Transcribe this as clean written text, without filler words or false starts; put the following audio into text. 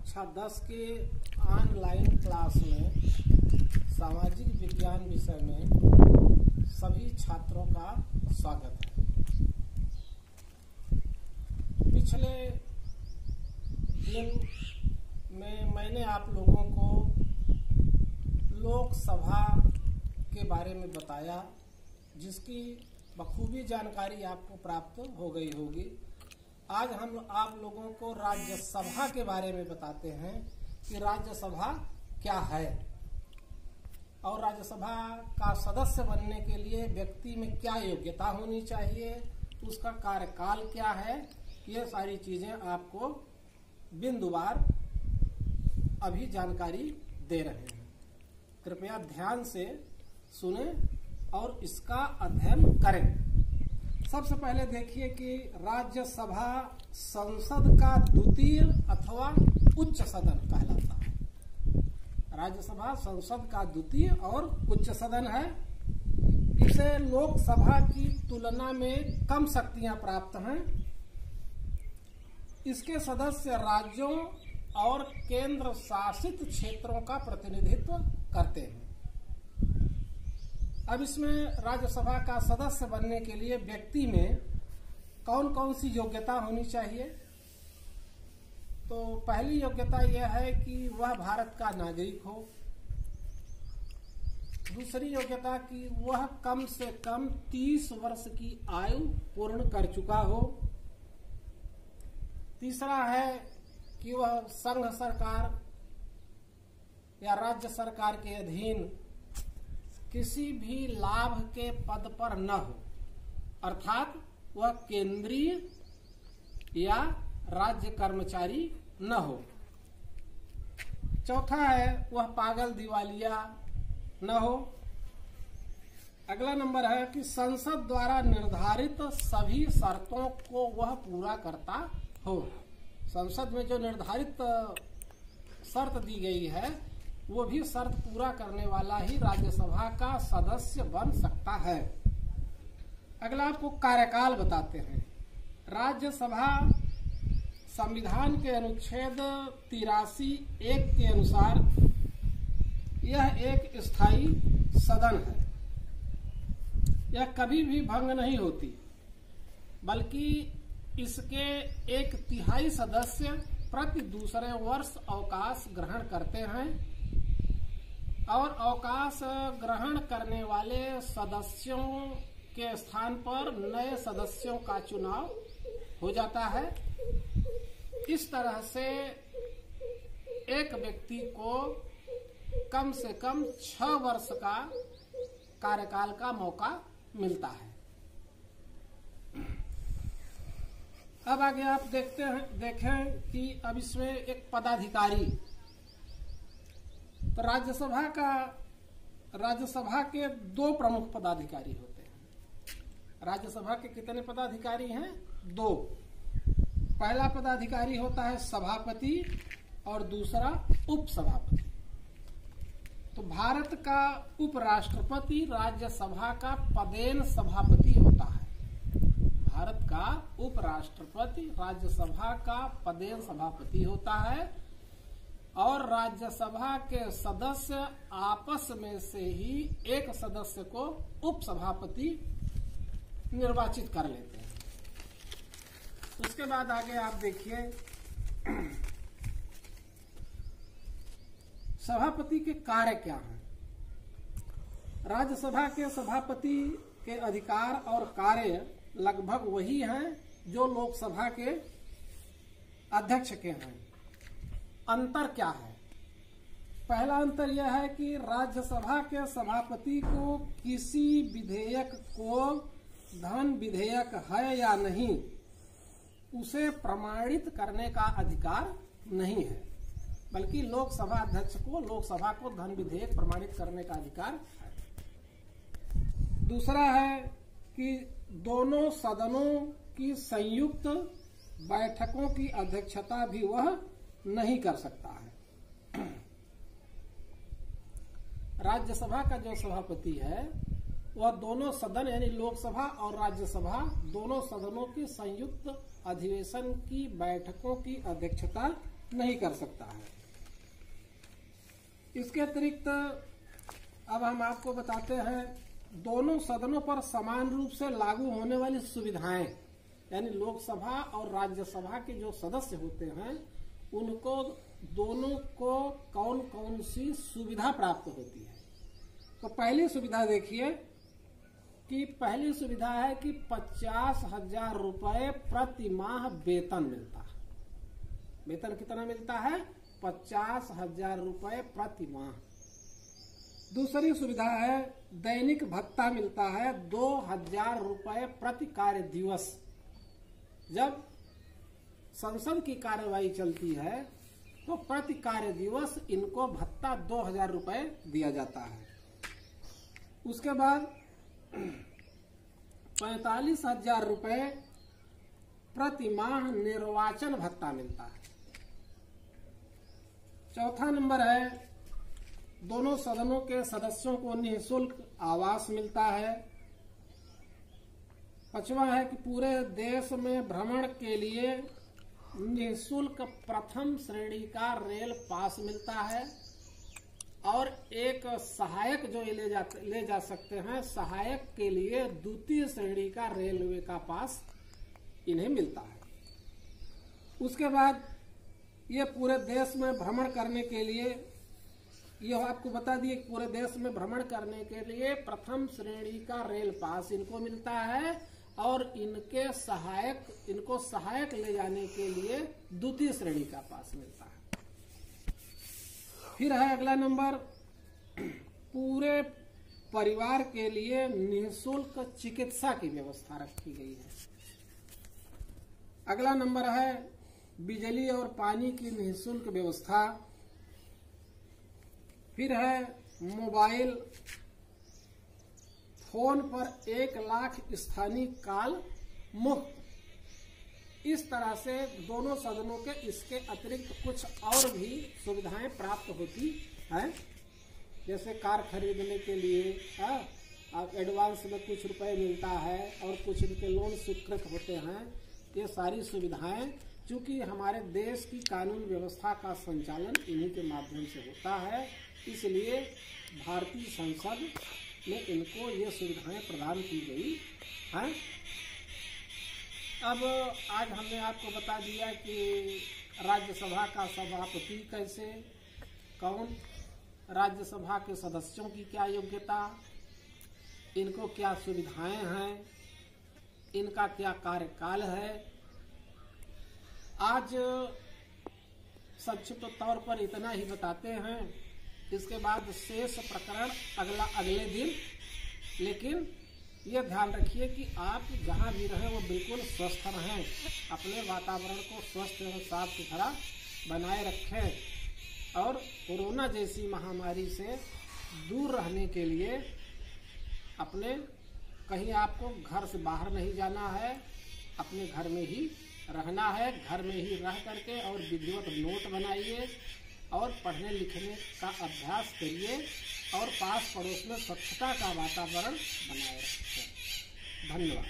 कक्षा 10 के online class में सामाजिक विज्ञान विषय में सभी छात्रों का स्वागत है। पिछले दिन में मैंने आप लोगों को लोकसभा के बारे में बताया, जिसकी बखूबी जानकारी आपको प्राप्त हो गई होगी। आज हम आप लोगों को राज्यसभा के बारे में बताते हैं कि राज्यसभा क्या है और राज्यसभा का सदस्य बनने के लिए व्यक्ति में क्या योग्यता होनी चाहिए, उसका कार्यकाल क्या है। ये सारी चीजें आपको बिंदुवार अभी जानकारी दे रहे हैं। कृपया ध्यान से सुने और इसका अध्ययन करें। सबसे पहले देखिए कि राज्यसभा संसद का द्वितीय अथवा उच्च सदन कहलाता है। राज्यसभा संसद का द्वितीय और उच्च सदन है। इसे लोकसभा की तुलना में कम शक्तियां प्राप्त हैं। इसके सदस्य राज्यों और केंद्र शासित क्षेत्रों का प्रतिनिधित्व करते हैं। अब इसमें राज्यसभा का सदस्य बनने के लिए व्यक्ति में कौन कौन सी योग्यता होनी चाहिए। तो पहली योग्यता यह है कि वह भारत का नागरिक हो। दूसरी योग्यता कि वह कम से कम 30 वर्ष की आयु पूर्ण कर चुका हो। तीसरा है कि वह संघ सरकार या राज्य सरकार के अधीन किसी भी लाभ के पद पर न हो, अर्थात वह केंद्रीय या राज्य कर्मचारी न हो। चौथा है वह पागल दिवालिया न हो। अगला नंबर है कि संसद द्वारा निर्धारित सभी शर्तों को वह पूरा करता हो। संसद में जो निर्धारित शर्त दी गई है वो भी शर्त पूरा करने वाला ही राज्यसभा का सदस्य बन सकता है। अगला आपको कार्यकाल बताते हैं। राज्यसभा संविधान के अनुच्छेद 83(1) के अनुसार यह एक स्थायी सदन है। यह कभी भी भंग नहीं होती, बल्कि इसके 1/3 सदस्य प्रति दूसरे वर्ष अवकाश ग्रहण करते हैं और अवकाश ग्रहण करने वाले सदस्यों के स्थान पर नए सदस्यों का चुनाव हो जाता है। इस तरह से एक व्यक्ति को कम से कम 6 वर्ष का कार्यकाल का मौका मिलता है। अब आगे आप देखें कि अब इसमें एक पदाधिकारी, तो राज्यसभा के 2 प्रमुख पदाधिकारी होते हैं। राज्यसभा के कितने पदाधिकारी हैं? 2। पहला पदाधिकारी होता है सभापति और दूसरा उपसभापति। तो भारत का उपराष्ट्रपति राज्यसभा का पदेन सभापति होता है। भारत का उपराष्ट्रपति राज्यसभा का पदेन सभापति होता है और राज्यसभा के सदस्य आपस में से ही एक सदस्य को उपसभापति निर्वाचित कर लेते हैं। उसके बाद आगे आप देखिए सभापति के कार्य क्या हैं। राज्यसभा के सभापति के अधिकार और कार्य लगभग वही हैं जो लोकसभा के अध्यक्ष के हैं। अंतर क्या है? पहला अंतर यह है कि राज्यसभा के सभापति को किसी विधेयक को धन विधेयक है या नहीं उसे प्रमाणित करने का अधिकार नहीं है, बल्कि लोकसभा अध्यक्ष को लोकसभा को धन विधेयक प्रमाणित करने का अधिकार है। दूसरा है कि दोनों सदनों की संयुक्त बैठकों की अध्यक्षता भी वह नहीं कर सकता है। राज्यसभा का जो सभापति है वह दोनों सदन यानी लोकसभा और राज्यसभा दोनों सदनों की संयुक्त अधिवेशन की बैठकों की अध्यक्षता नहीं कर सकता है। इसके अतिरिक्त अब हम आपको बताते हैं दोनों सदनों पर समान रूप से लागू होने वाली सुविधाएं, यानी लोकसभा और राज्यसभा के जो सदस्य होते हैं उनको दोनों को कौन कौन सी सुविधा प्राप्त होती है। तो पहली सुविधा देखिए कि पहली सुविधा है कि 50,000 रुपए प्रति माह वेतन मिलता है। वेतन कितना मिलता है? 50,000 रुपए प्रति माह। दूसरी सुविधा है दैनिक भत्ता मिलता है 2,000 रुपए प्रति कार्य दिवस। जब संसद की कार्यवाही चलती है तो प्रति कार्य दिवस इनको भत्ता 2,000 रुपए दिया जाता है। उसके बाद 45,000 रुपए प्रति माह निर्वाचन भत्ता मिलता है। चौथा नंबर है दोनों सदनों के सदस्यों को निःशुल्क आवास मिलता है। पांचवा है कि पूरे देश में भ्रमण के लिए निःशुल्क प्रथम श्रेणी का रेल पास मिलता है और एक सहायक जो ले जा सकते हैं, सहायक के लिए द्वितीय श्रेणी का रेलवे का पास इन्हें मिलता है। उसके बाद ये पूरे देश में भ्रमण करने के लिए, ये आपको बता दिए पूरे देश में भ्रमण करने के लिए प्रथम श्रेणी का रेल पास इनको मिलता है और इनको सहायक ले जाने के लिए द्वितीय श्रेणी का पास मिलता है। फिर है अगला नंबर, पूरे परिवार के लिए निःशुल्क चिकित्सा की व्यवस्था रखी गई है। अगला नंबर है बिजली और पानी की निःशुल्क व्यवस्था। फिर है मोबाइल फोन पर 1 लाख स्थानीय कॉल मुफ्त। इस तरह से दोनों सदनों के इसके अतिरिक्त कुछ और भी सुविधाएं प्राप्त होती हैं, जैसे कार खरीदने के लिए एडवांस में कुछ रुपए मिलता है और कुछ इनके लोन स्वीकृत होते हैं। ये सारी सुविधाएं चूंकि हमारे देश की कानून व्यवस्था का संचालन इन्हीं के माध्यम से होता है, इसलिए भारतीय संसद में इनको ये सुविधाएं प्रदान की गई हैं। अब आज हमने आपको बता दिया कि राज्यसभा का सभापति कैसे, कौन, राज्यसभा के सदस्यों की क्या योग्यता, इनको क्या सुविधाएं हैं, इनका क्या कार्यकाल है। आज संक्षिप्त तौर पर इतना ही बताते हैं। इसके बाद शेष प्रकरण अगले दिन। लेकिन ये ध्यान रखिए कि आप जहाँ भी रहें वो बिल्कुल स्वस्थ रहें, अपने वातावरण को स्वस्थ एवं साफ सुथरा बनाए रखें और कोरोना जैसी महामारी से दूर रहने के लिए अपने कहीं आपको घर से बाहर नहीं जाना है, अपने घर में ही रहना है। घर में ही रह करके और विधिवत नोट बनाइए और पढ़ने लिखने का अभ्यास करिए और पास पड़ोस में स्वच्छता का वातावरण बनाए रखें। धन्यवाद।